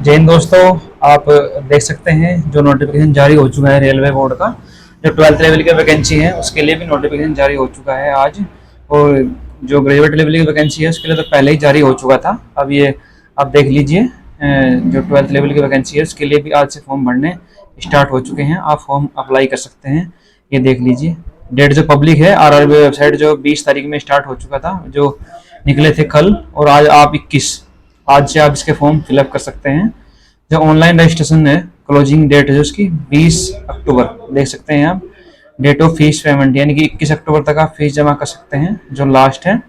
जय हिंद दोस्तों। आप देख सकते हैं जो नोटिफिकेशन जारी हो चुका है रेलवे बोर्ड का, जो 12th लेवल की वैकेंसी है उसके लिए भी नोटिफिकेशन जारी हो चुका है आज। और जो ग्रेजुएट लेवल की वैकेंसी है उसके लिए तो पहले ही जारी हो चुका था। अब ये आप देख लीजिए, जो 12th लेवल की वैकेंसी है उसके लिए भी आज से फॉर्म भरने स्टार्ट हो चुके हैं। आप फॉर्म अप्लाई कर सकते हैं। ये देख लीजिए, डेट जो पब्लिक है आरआरबी वेबसाइट जो 20 तारीख में स्टार्ट हो चुका था, जो निकले थे कल, और आज आप 21, आज से आप इसके फॉर्म फिलअप कर सकते हैं। जो ऑनलाइन रजिस्ट्रेशन है, क्लोजिंग डेट है उसकी 20 अक्टूबर, देख सकते हैं आप। डेट ऑफ फीस पेमेंट यानी कि 21 अक्टूबर तक आप फीस जमा कर सकते हैं, जो लास्ट है।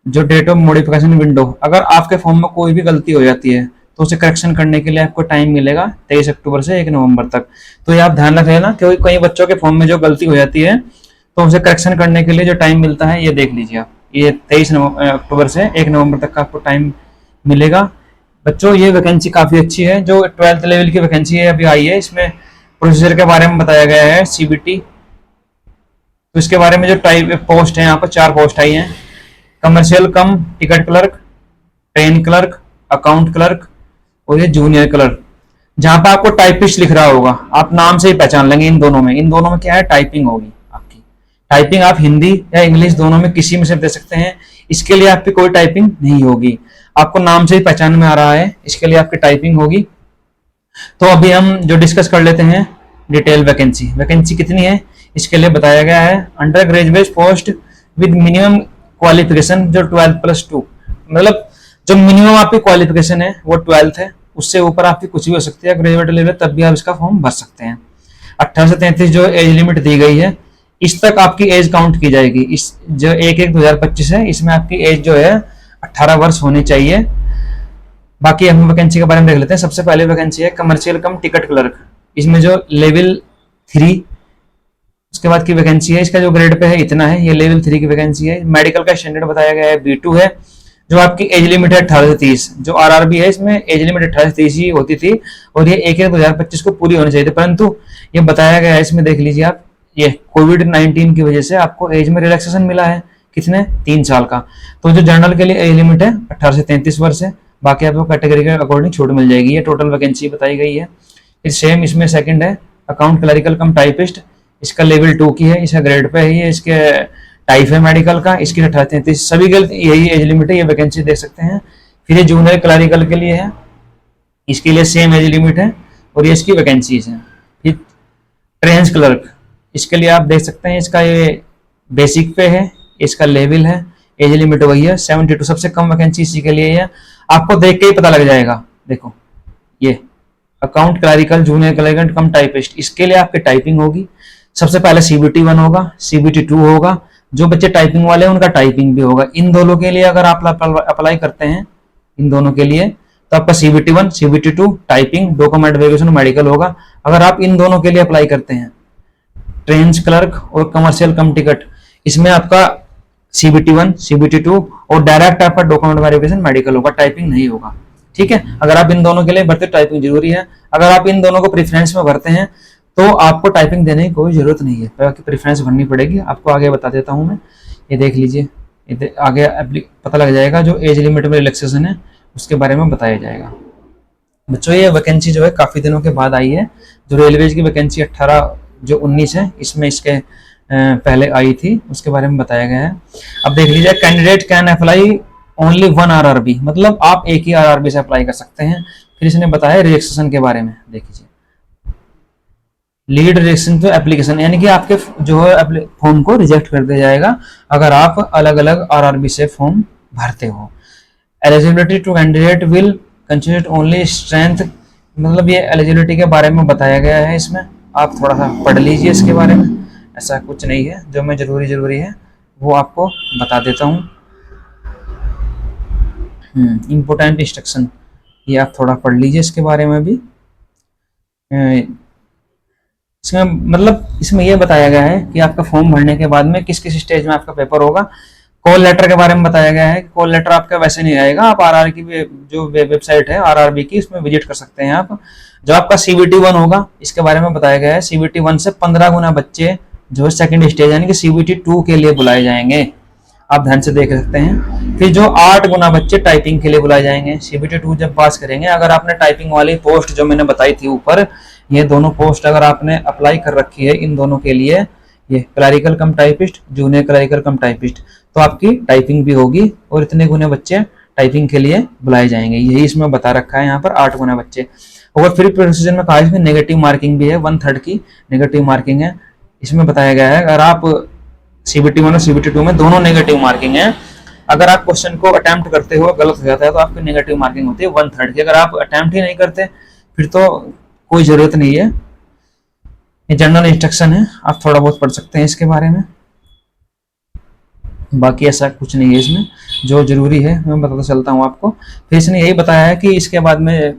जो डेट ऑफ मॉडिफिकेशन विंडो, अगर आपके फॉर्म में कोई भी गलती हो जाती है तो उसे करेक्शन करने के लिए आपको टाइम मिलेगा 23 अक्टूबर से 1 नवंबर तक। तो ये आप ध्यान रख लेना, क्योंकि कई बच्चों के फॉर्म में जो गलती हो जाती है तो उसे करेक्शन करने के लिए जो टाइम मिलता है, ये देख लीजिए आप, ये 23 अक्टूबर से 1 नवंबर तक का आपको टाइम मिलेगा। बच्चों ये वैकेंसी काफ़ी अच्छी है, जो 12th लेवल की वैकेंसी है अभी आई है। इसमें प्रोसीजर के बारे में बताया गया है, सीबीटी। तो इसके बारे में जो टाइप पोस्ट है, यहाँ पर 4 पोस्ट आई हैं। कमर्शियल कम ticket clerk, train clerk, account clerk और ये जूनियर क्लर्क। जहाँ पर आपको टाइपिस्ट लिख रहा होगा, आप नाम से ही पहचान लेंगे। इन दोनों में क्या है, टाइपिंग होगी आपकी। टाइपिंग आप हिंदी या इंग्लिश दोनों में किसी में से दे सकते हैं। इसके लिए आपकी कोई टाइपिंग नहीं होगी, आपको नाम से ही पहचान में आ रहा है, इसके लिए आपकी टाइपिंग होगी। तो अभी हम जो डिस्कस कर लेते हैं डिटेल वैकेंसी कितनी है इसके लिए बताया गया है। Under graduate post with minimum qualification जो 12+2, मतलब जो मिनिमम आपकी क्वालिफिकेशन है वो 12th है, उससे ऊपर आपकी कुछ भी हो सकती है ग्रेजुएट लेवल, तब भी आप इसका फॉर्म भर सकते हैं। 18 से 33 जो एज लिमिट दी गई है, इस तक आपकी एज काउंट की जाएगी। इस जो 1/1/2025 है, इसमें आपकी एज जो है 18 वर्ष होनी चाहिए। बाकी हम वैकेंसी के बारे में देख लेते हैं। सबसे पहले वैकेंसी है कमर्शियल कम टिकट क्लर्क, इसमें जो लेवल 3 उसके बाद की वैकेंसी है। इसका जो ग्रेड पे है इतना है, ये लेवल 3 की वैकेंसी है। मेडिकल का स्टैंडर्ड बताया गया है B2 है। जो आपकी एज लिमिट है 18 से 30, जो आरआरबी है इसमें एज लिमिट 18 से 30 ही होती थी और ये 1/1/2025 को पूरी होनी चाहिए थी, परंतु ये बताया गया है, इसमें देख लीजिए आप, ये कोविड-19 की वजह से आपको एज में रिलैक्सेशन मिला है। कितने, 3 साल का। तो जो जनरल के लिए एज लिमिट है 18 से 33 वर्ष है, बाकी आपको कैटेगरी के अकॉर्डिंग छूट मिल जाएगी। ये टोटल वैकेंसी बताई गई है। फिर सेम इसमें सेकंड है अकाउंट क्लरिकल कम टाइपिस्ट, इसका लेवल 2 की है, इसका ग्रेड पे है, इसके टाइप है मेडिकल का, इसकी 18 से 33 सभी के यही एज लिमिट है, ये वैकेंसी देख सकते हैं। फिर ये जूनियर क्लरिकल के लिए है, इसके लिए सेम एज लिमिट है और ये इसकी वैकेंसीज है। फिर ट्रेंस क्लर्क, इसके लिए आप देख सकते हैं, इसका ये बेसिक पे है, इसका लेवल है, एज लिमिट वही है 72, सबसे कम वैकेंसी इसी के लिए है। आपको देख के ही पता लग जाएगा, देखो ये अकाउंट क्लरिकल जूनियर क्लरिकल कम टाइपिस्ट, इसके लिए आपकी टाइपिंग होगी। सबसे पहले CBT 1 होगा, CBT 2 होगा। जो बच्चे टाइपिंग वाले हैं उनका टाइपिंग भी होगा। इन दोनों के लिए अगर आप अप्लाई करते हैं, इन दोनों के लिए, तो आपका CBT 1 CBT 2 typing, document verification, medical होगा। अगर आप इन दोनों के लिए अप्लाई करते हैं, ट्रेन्स क्लर्क और कमर्शियल कम टिकट, इसमें आपका CBT 1 CBT 2 और डायरेक्ट आपका डॉक्यूमेंट वेरिफिकेशन मेडिकल होगा, टाइपिंग नहीं होगा। ठीक है, अगर आप इन दोनों के लिए भरते, टाइपिंग जरूरी है। अगर आप इन दोनों को प्रेफरेंस में भरते हैं तो आपको टाइपिंग देने की कोई जरूरत नहीं है, बाकी प्रेफरेंस भरनी पड़ेगी। आपको आगे बता देता हूं मैं, ये देख लीजिए, आगे पता लग जाएगा। जो एज लिमिट में रिलैक्सेशन है उसके बारे में बताया जाएगा। बच्चों ये वैकेंसी जो है काफ़ी दिनों के बाद आई है। जो रेलवेज की वैकेंसी 18 जो 19 है, इसमें इसके पहले आई थी, उसके बारे में बताया गया है। अब देख लीजिए, candidate can apply only 1 RRB, मतलब आप एक ही आरआरबी से अप्लाई कर सकते हैं। फिर इसने बताया रिजेक्शन के बारे में, देख लीजिए, लीड रिजेक्शन टू एप्लीकेशन, यानी कि आपके जो है फॉर्म को रिजेक्ट कर दिया जाएगा अगर आप अलग अलग आरआरबी से फॉर्म भरते हो। Eligibility to candidate will consider only strength, मतलब ये एलिजिबिलिटी के बारे में बताया गया है। इसमें आप थोड़ा सा पढ़ लीजिए इसके बारे में, ऐसा कुछ नहीं है, जो मैं जरूरी है वो आपको बता देता हूँ। इम्पोर्टेंट इंस्ट्रक्शन, ये आप थोड़ा पढ़ लीजिए इसके बारे में भी। इसमें मतलब इसमें यह बताया गया है कि आपका फॉर्म भरने के बाद में किस किस स्टेज में आपका पेपर होगा। कॉल लेटर के बारे में बताया गया है कि कॉल लेटर आपका वैसे नहीं आएगा, आप आरआर की जो वेबसाइट है आरआरबी की, उसमें विजिट कर सकते हैं आप। जो आपका CBT 1 होगा, इसके बारे में बताया गया है, CBT 1 से 15 गुना बच्चे जो सेकंड स्टेज यानी कि CBT 2 के लिए बुलाए जाएंगे। आप ध्यान से देख सकते हैं। फिर जो 8 गुना बच्चे टाइपिंग के लिए बुलाए जाएंगे CBT 2 जब पास करेंगे। अगर आपने टाइपिंग वाली पोस्ट जो मैंने बताई थी ऊपर, ये दोनों पोस्ट अगर आपने अप्लाई कर रखी है इन दोनों के लिए, ये क्लरिकल कम टाइपिस्ट, जूनियर क्लरिकल कम टाइपिस्ट, तो आपकी टाइपिंग भी होगी और इतने गुने बच्चे टाइपिंग के लिए बुलाए जाएंगे। यही इसमें बता रखा है यहाँ पर 8 गुना बच्चे। और फिर प्रोसीजर में कहा इसमें नेगेटिव मार्किंग भी है, 1/3 की नेगेटिव मार्किंग है। इसमें बताया गया है अगर आप CBT 1 और CBT 2 में दोनों नेगेटिव मार्किंग है। अगर आप क्वेश्चन को अटेम्प्ट करते हो गलत हो जाता है तो आपकी नेगेटिव मार्किंग होती है 1/3 की। अगर आप अटेम्प्ट ही नहीं करते फिर तो कोई जरूरत नहीं है। ये जनरल इंस्ट्रक्शन है, आप थोड़ा बहुत पढ़ सकते हैं इसके बारे में, बाकी ऐसा कुछ नहीं है इसमें। जो जरूरी है मैं बताता चलता हूँ आपको। फिर इसने यही बताया है कि इसके बाद में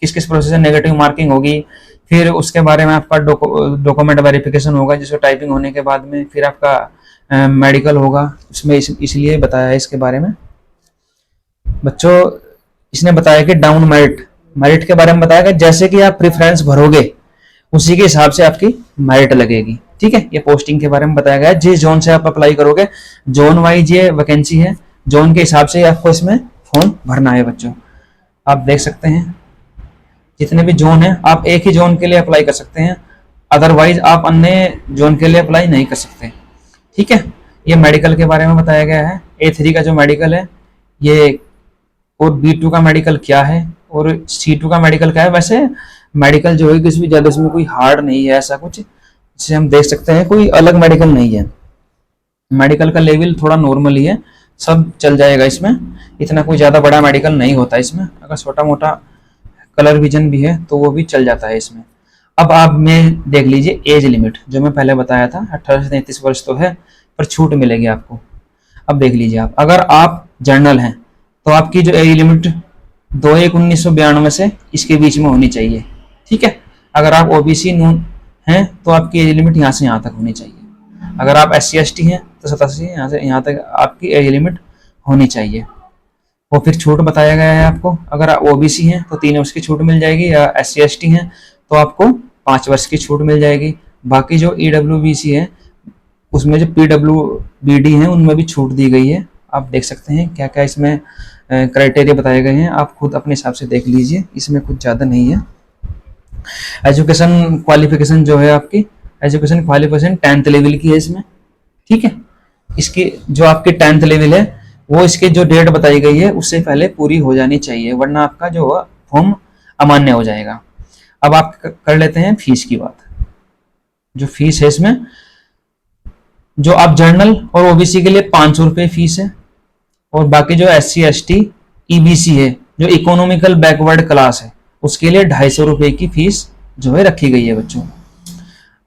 किस किस प्रोसेस से नेगेटिव मार्किंग होगी, फिर उसके बारे में आपका डॉक्यूमेंट वेरिफिकेशन होगा जिसको टाइपिंग होने के बाद में, फिर आपका मेडिकल होगा इसमें, इसलिए बताया है इसके बारे में। बच्चों इसने बताया कि डाउन मेरिट के बारे में बताया कि जैसे कि आप प्रेफरेंस भरोगे उसी के हिसाब से आपकी मेरिट लगेगी। ठीक है, ये पोस्टिंग के बारे में बताया गया है। जिस जोन से आप अप्लाई करोगे, जोन वाइज ये वैकेंसी है, जोन के हिसाब से आपको इसमें फॉर्म भरना है। बच्चों आप देख सकते हैं जितने भी जोन है आप एक ही जोन के लिए अप्लाई कर सकते हैं, अदरवाइज आप अन्य जोन के लिए अप्लाई नहीं कर सकते। ठीक है, ये मेडिकल के बारे में बताया गया है। A3 का जो मेडिकल है ये, और B2 का मेडिकल क्या है और C2 का मेडिकल क्या है। वैसे मेडिकल जो है कुछ भी ज्यादा इसमें कोई हार्ड नहीं है, ऐसा कुछ जिसे हम देख सकते हैं, कोई अलग मेडिकल नहीं है। मेडिकल का लेवल थोड़ा नॉर्मल ही है, सब चल जाएगा इसमें, इतना कोई ज्यादा बड़ा मेडिकल नहीं होता इसमें। अगर छोटा मोटा कलर विजन भी है तो वो भी चल जाता है इसमें। अब आप में देख लीजिए एज लिमिट जो मैं पहले बताया था 18 से 33 वर्ष तो है, पर छूट मिलेगी आपको। अब देख लीजिए आप, अगर आप जर्नल हैं तो आपकी जो एज लिमिट 2/1/1992 से इसके बीच में होनी चाहिए। ठीक है, अगर आप OBC नून हैं तो आपकी एज लिमिट यहाँ से यहाँ तक होनी चाहिए। अगर आप SC/ST हैं तो 87 से यहाँ तक आपकी एज लिमिट होनी चाहिए। और फिर छूट बताया गया है आपको, अगर आप OBC हैं तो 3 वर्ष की छूट मिल जाएगी, या SC/ST हैं तो आपको 5 वर्ष की छूट मिल जाएगी। बाकी जो EWBC है उसमें जो PWBD हैं उनमें भी छूट दी गई है। आप देख सकते हैं क्या क्या इसमें क्राइटेरिया बताए गए हैं, आप खुद अपने हिसाब से देख लीजिए, इसमें कुछ ज़्यादा नहीं है। एजुकेशन क्वालिफिकेशन जो है आपकी, एजुकेशन क्वालिफिकेशन 10th लेवल की है इसमें। ठीक है, इसकी जो आपकी 10th लेवल है वो इसके जो डेट बताई गई है उससे पहले पूरी हो जानी चाहिए, वरना आपका जो फॉर्म अमान्य हो जाएगा। अब आप कर लेते हैं फीस की बात। जो फीस है इसमें, जो आप जर्नल और OBC के लिए 500 रुपये फीस है, और बाकी जो SC/ST EBC है जो इकोनॉमिकल बैकवर्ड क्लास है उसके लिए 250 रुपये की फीस जो है रखी गई है बच्चों।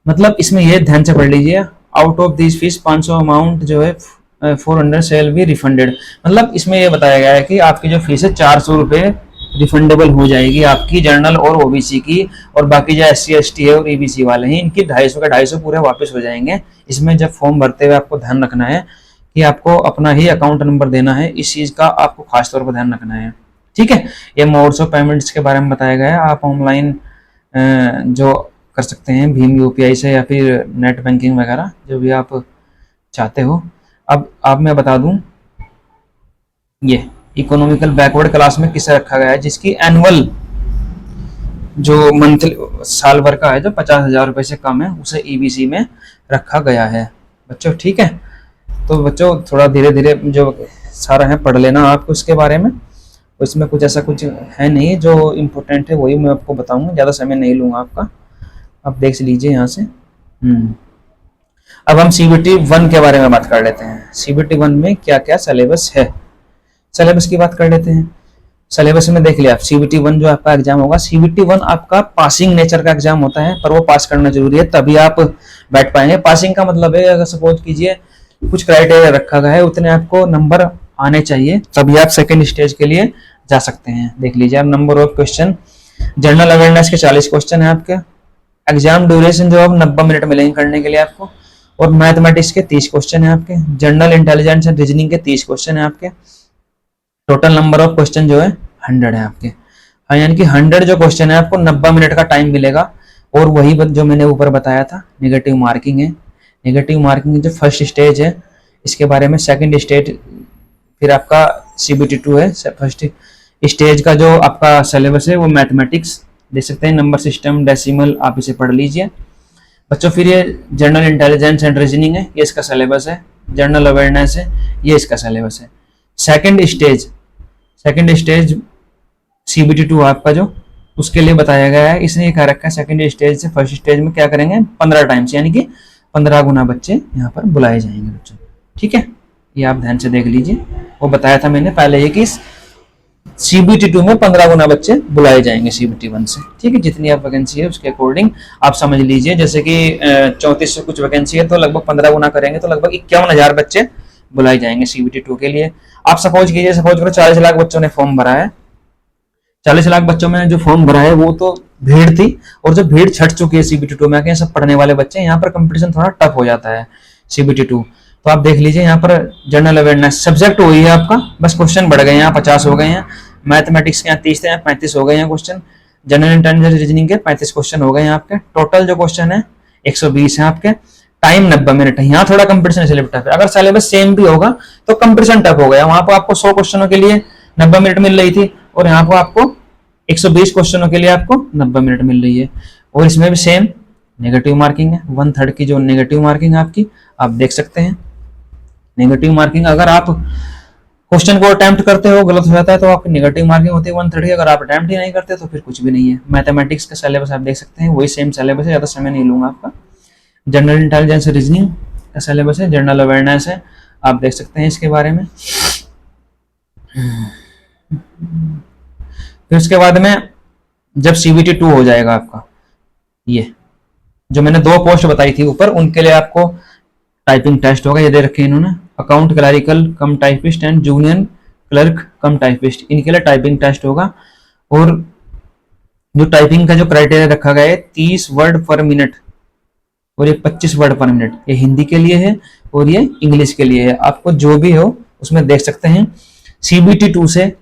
मतलब इसमें ये ध्यान से पढ़ लीजिए, out of this fees 500 amount जो है 400 शैल बी रिफंडेड। मतलब इसमें ये बताया गया है कि आपकी जो फीस है 400 रुपये रिफंडेबल हो जाएगी आपकी जर्नल और OBC की, और बाकी जो SC/ST है और EBC वाले हैं इनकी 250 का 250 पूरे वापस हो जाएंगे। इसमें जब फॉर्म भरते हुए आपको ध्यान रखना है कि आपको अपना ही अकाउंट नंबर देना है, इस चीज़ का आपको खास तौर पर ध्यान रखना है। ठीक है, ये मोड्स ऑफ पेमेंट्स के बारे में बताया गया है। आप ऑनलाइन जो कर सकते हैं भीम UPI से या फिर नेट बैंकिंग वगैरह जो भी आप चाहते हो। अब आप मैं बता दूं, ये इकोनॉमिकल बैकवर्ड क्लास में किसे रखा गया है, जिसकी एनुअल जो मंथली साल भर का है जो 50,000 रुपये से कम है उसे EBC में रखा गया है बच्चों। ठीक है, तो बच्चों थोड़ा धीरे धीरे जो सारा है पढ़ लेना आपको इसके बारे में। इसमें कुछ ऐसा कुछ है नहीं, जो इम्पोर्टेंट है वही मैं आपको बताऊंगा, ज़्यादा समय नहीं लूँगा आपका। आप देख लीजिए यहाँ से। अब हम CBT 1 के बारे में बात कर लेते हैं। CBT 1 में क्या क्या सिलेबस है, सिलेबस की बात कर लेते हैं। सिलेबस में देख लिया आप, CBT 1 जो आपका एग्जाम होगा, CBT 1 आपका पासिंग नेचर का एग्जाम होता है, पर वो पास करना जरूरी है तभी आप बैठ पाएंगे। पासिंग का मतलब है अगर सपोज कीजिए कुछ क्राइटेरिया रखा गया है उतने आपको नंबर आने चाहिए तभी आप सेकंड स्टेज के लिए जा सकते हैं। देख लीजिए आप, number of question, general awareness के 40 क्वेश्चन है आपके, एग्जाम ड्यूरेशन जो अब 90 मिनट मिलेंगे करने के लिए आपको, और मैथमेटिक्स के 30 क्वेश्चन है आपके, जनरल इंटेलिजेंस एंड रीजनिंग के 30 क्वेश्चन है आपके। टोटल नंबर ऑफ क्वेश्चन जो है 100 है आपके। हाँ, यानी कि 100 जो क्वेश्चन है आपको 90 मिनट का टाइम मिलेगा। और वही जो मैंने ऊपर बताया था नेगेटिव मार्किंग है। नेगेटिव मार्किंग जो फर्स्ट स्टेज है इसके बारे में। सेकंड स्टेज फिर आपका CBT2 है। फर्स्ट स्टेज का जो आपका सिलेबस है वो मैथमेटिक्स देख सकते हैं, नंबर सिस्टम, डेसिमल, आप इसे पढ़ लीजिए बच्चों। फिर ये जनरल इंटेलिजेंस एंड रीजनिंग है, ये इसका सिलेबस है। जनरल अवेयरनेस है, ये इसका सिलेबस है। सेकंड स्टेज CBT2 आपका जो उसके लिए बताया गया है, इसने ये कह रखा है सेकंड स्टेज से फर्स्ट स्टेज में क्या करेंगे 15 टाइम्स, यानी कि 15 गुना बच्चे यहाँ पर बुलाए जाएंगे बच्चों। ठीक है, ये आप ध्यान से देख लीजिए, वो बताया था मैंने पहले ये कि CBT2 में 15 गुना बच्चे बुलाए जाएंगे CBT1 से। ठीक है, जितनी आप वैकेंसी है उसके अकॉर्डिंग आप समझ लीजिए। जैसे कि 3400 कुछ वैकेंसी है तो लगभग 15 गुना करेंगे तो लगभग 51,000 बच्चे बुलाए जाएंगे CBT2 के लिए। आप सपोज करो 40 लाख बच्चों ने फॉर्म भरा है, 40 लाख बच्चों में जो फॉर्म भरा है वो तो भीड़ थी, और जो भीड़ छट चुकी है CBT2 में आके सब पढ़ने वाले बच्चे, यहाँ पर कंपटीशन थोड़ा टफ हो जाता है CBT2। तो आप देख लीजिए यहाँ पर जनरल अवेयरनेस सब्जेक्ट वही है आपका, बस क्वेश्चन बढ़ गए हैं, 50 हो गए हैं। मैथमेटिक्स के यहाँ 30 थे, 35 हो गए हैं क्वेश्चन। जनरल इंटेलिजेंस रीजनिंग के 35 क्वेश्चन हो गए हैं आपके। टोटल जो क्वेश्चन है 120 है आपके। टाइम 90 मिनट है। यहाँ थोड़ा कंपटीशन इसलिए टफ है, अगर सिलेबस सेम भी होगा तो कंपटीशन टफ हो गया। वहां पर आपको 100 क्वेश्चनों के लिए 90 मिनट मिल रही थी, और यहाँ पर आपको 120 क्वेश्चनों के लिए आपको 90 मिनट मिल रही है। और इसमें भी सेम नेगेटिव मार्किंग है, 1/3 की जो नेगेटिव मार्किंग है आपकी, आप देख सकते हैं। नेगेटिव मार्किंग अगर आप क्वेश्चन को अटेम्प्ट करते हो गलत हो जाता है तो आपकी नेगेटिव मार्किंग होती है 1/3 की, अगर आप अटेम्प्ट ही नहीं करते तो फिर कुछ भी नहीं है। मैथमेटिक्स का सिलेबस आप देख सकते हैं, वही सेम सिलेबस है, ज़्यादा समय नहीं लूंगा आपका। जनरल इंटेलिजेंस रीजनिंग का सिलेबस है, जनरल अवेयरनेस है, आप देख सकते हैं इसके बारे में। फिर उसके बाद में जब CBT2 हो जाएगा आपका, ये जो मैंने 2 पोस्ट बताई थी ऊपर, उनके लिए आपको टाइपिंग टेस्ट होगा। ये दे रखे हैं इन्होंने, account clerical come typist and junior clerk come typist, इनके लिए टाइपिंग टेस्ट होगा। और जो टाइपिंग का जो क्राइटेरिया रखा गया है 30 वर्ड पर मिनट और ये 25 वर्ड पर मिनट, ये हिंदी के लिए है और ये इंग्लिश के लिए है। आपको जो भी हो उसमें देख सकते हैं। CBT2 से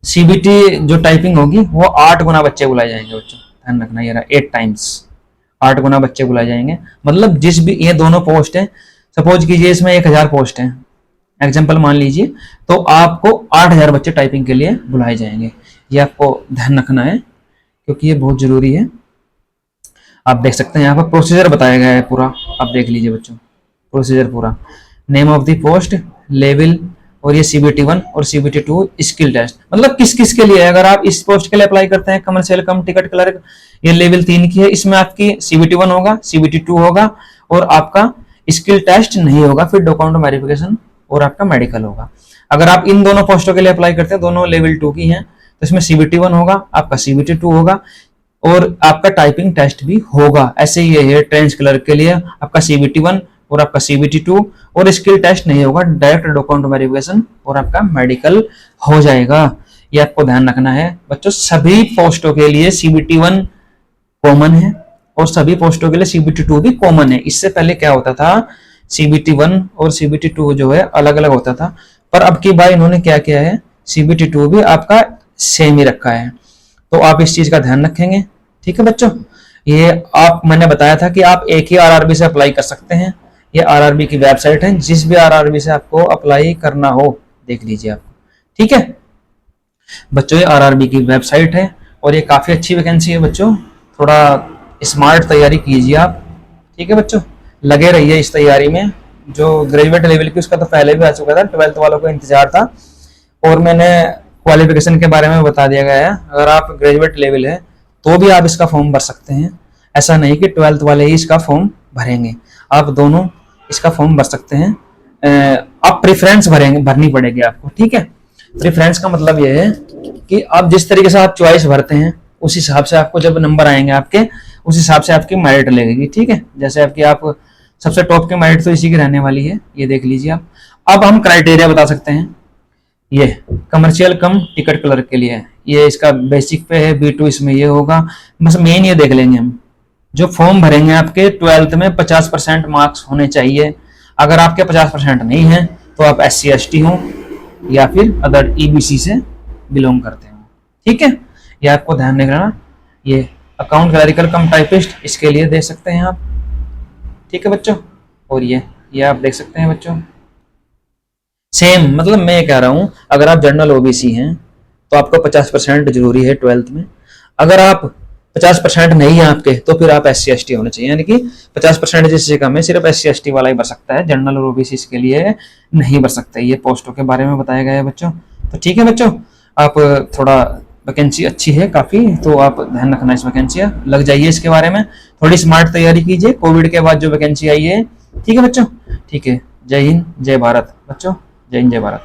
CBT जो टाइपिंग होगी वो 8 गुना बच्चे बुलाए जाएंगे बच्चों, ध्यान रखना, ये रहा 8 टाइम्स, 8 गुना बच्चे बुलाए जाएंगे। मतलब जिस भी ये दोनों पोस्ट है, सपोज कीजिए इसमें 1000 पोस्ट है, एग्जाम्पल मान लीजिए, तो आपको 8000 बच्चे टाइपिंग के लिए बुलाए जाएंगे। ये आपको ध्यान रखना है क्योंकि ये बहुत जरूरी है। आप देख सकते हैं यहाँ पर प्रोसीजर बताया गया है पूरा, आप देख लीजिए बच्चों प्रोसीजर पूरा। Name of the post, level, और ये CBT1 और CBT2 स्किल टेस्ट, मतलब किस किस के लिए है। अगर आप इस पोस्ट के लिए अप्लाई करते हैं कमर्शियल कम टिकट क्लर्क, ये लेवल 3 की है, इसमें आपकी CBT1 होगा, CBT2 होगा और आपका स्किल टेस्ट नहीं होगा, फिर डॉक्यूमेंट वेरिफिकेशन और आपका मेडिकल होगा। अगर आप इन दोनों पोस्टों के लिए अप्लाई करते हैं, दोनों लेवल 2 की हैं, तो इसमें CBT1 होगा, आपका CBT2 होगा और आपका टाइपिंग टेस्ट भी होगा। ऐसे ही है ट्रेंच क्लर्क के लिए आपका CBT1 और आपका CBT2 और स्किल टेस्ट नहीं होगा, डायरेक्ट डॉक्यूमेंट वेरिफिकेशन और आपका मेडिकल हो जाएगा। ये आपको ध्यान रखना है बच्चों। सभी पोस्टों के लिए CBT1 कॉमन है और सभी पोस्टों के लिए CBT2 भी कॉमन है। इससे पहले क्या होता था, CBT1 और CBT2 जो है अलग अलग होता था, पर अब की बार इन्होंने क्या किया है, CBT2 भी आपका सेम ही रखा है। तो आप इस चीज का ध्यान रखेंगे, ठीक है बच्चों। ये आप मैंने बताया था कि आप एक ही RRB से अप्लाई कर सकते हैं। ये RRB की वेबसाइट है, जिस भी RRB से आपको अप्लाई करना हो देख लीजिए आप, ठीक है बच्चों। ये RRB की वेबसाइट है और ये काफी अच्छी वैकेंसी है बच्चों। थोड़ा स्मार्ट तैयारी कीजिए आप, ठीक है बच्चों, लगे रहिए इस तैयारी में। जो ग्रेजुएट लेवल की उसका तो पहले भी आ चुका था, 12th वालों को इंतजार था, और मैंने क्वालिफिकेशन के बारे में बता दिया गया है। अगर आप ग्रेजुएट लेवल है तो भी आप इसका फॉर्म भर सकते हैं, ऐसा नहीं कि 12th वाले ही इसका फॉर्म भरेंगे, आप दोनों इसका फॉर्म भर सकते हैं। आप प्रेफरेंस भरनी पड़ेगी आपको, ठीक है। प्रेफरेंस का मतलब यह है कि आप जिस तरीके से आप चॉइस भरते हैं उस हिसाब से आपको जब नंबर आएंगे आपके, उस हिसाब से आपकी मेरिट लगेगी, ठीक है। जैसे आपकी आप सबसे टॉप की मेरिट तो इसी की रहने वाली है, ये देख लीजिए आप। अब हम क्राइटेरिया बता सकते हैं। ये कमर्शियल कम टिकट क्लर्क के लिए है, ये इसका बेसिक पे है, B2 इसमें ये होगा। बस मेन ये देख लेंगे हम, जो फॉर्म भरेंगे आपके 12th में 50% मार्क्स होने चाहिए। अगर आपके 50% नहीं है तो आप SC ST हो या फिर अदर EBC से बिलोंग करते हो, ठीक है। ये आपको ध्यान रखना। ये अकाउंट क्लरिकल कम टाइपिस्ट, इसके लिए दे सकते हैं आप, ठीक है बच्चों। और ये आप देख सकते हैं बच्चों, सेम, मतलब मैं ये कह रहा हूँ अगर आप जनरल ओबीसी हैं तो आपको 50% जरूरी है 12th में। अगर आप 50% नहीं है आपके तो फिर आप SC ST होने चाहिए, यानी कि 50% जिससे कम है सिर्फ SC ST वाला ही भर सकता है, जनरल और ओबीसी के लिए नहीं भर सकते। ये पोस्टों के बारे में बताया गया है बच्चों। तो ठीक है बच्चों, आप थोड़ा वैकेंसी अच्छी है काफ़ी, तो आप ध्यान रखना इस वैकेंसी का, लग जाइए इसके बारे में, थोड़ी स्मार्ट तैयारी कीजिए कोविड के बाद जो वैकेंसी आई है। ठीक है बच्चों, ठीक है। जय हिंद जय भारत बच्चों, जय हिंद जय भारत।